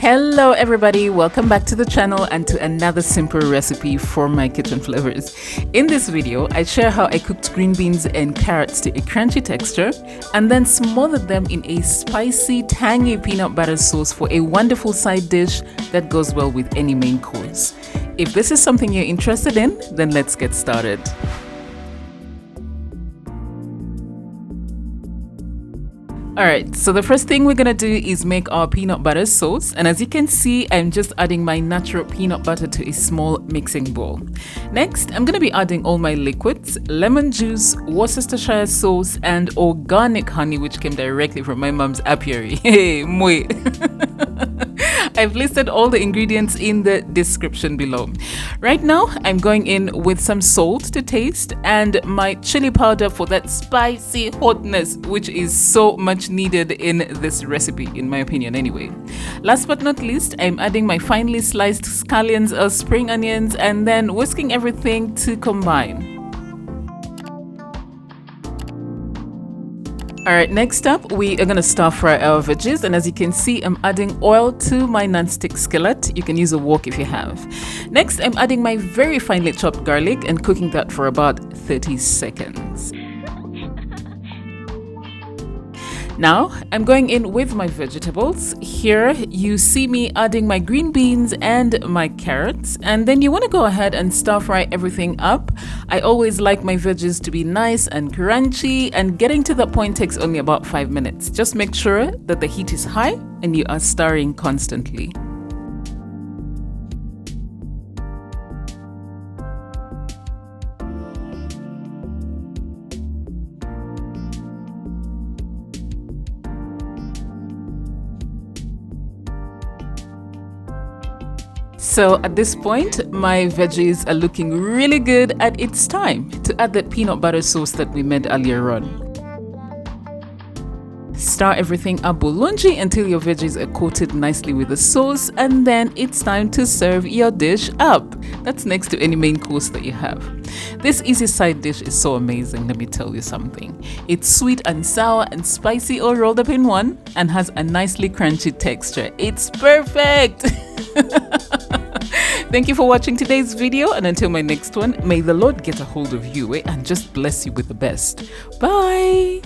Hello everybody, welcome back to the channel and to another simple recipe from my kitchen flavors. In this video, I share how I cooked green beans and carrots to a crunchy texture and then smothered them in a spicy, tangy peanut butter sauce for a wonderful side dish that goes well with any main course. If this is something you're interested in, then let's get started. Alright, so the first thing we're gonna do is make our peanut butter sauce, and as you can see, I'm just adding my natural peanut butter to a small mixing bowl. Next, I'm gonna be adding all my liquids, lemon juice, Worcestershire sauce, and organic honey, which came directly from my mom's apiary. Hey, moi! I've listed all the ingredients in the description below. Right now, I'm going in with some salt to taste and my chili powder for that spicy hotness, which is so much needed in this recipe, in my opinion anyway. Last but not least, I'm adding my finely sliced scallions or spring onions and then whisking everything to combine. Alright, next up we are going to stir fry our veggies, and as you can see, I'm adding oil to my non-stick skillet. You can use a wok if you have. Next, I'm adding my very finely chopped garlic and cooking that for about 30 seconds. Now, I'm going in with my vegetables. Here, you see me adding my green beans and my carrots, and then you want to go ahead and stir fry everything up. I always like my veggies to be nice and crunchy, and getting to that point takes only about 5 minutes. Just make sure that the heat is high and you are stirring constantly. So at this point, my veggies are looking really good, and it's time to add that peanut butter sauce that we made earlier on. Stir everything up bulungi until your veggies are coated nicely with the sauce, and then it's time to serve your dish up. That's next to any main course that you have. This easy side dish is so amazing, let me tell you something. It's sweet and sour and spicy all rolled up in one and has a nicely crunchy texture. It's perfect! Thank you for watching today's video, and until my next one, may the Lord get a hold of you and just bless you with the best. Bye!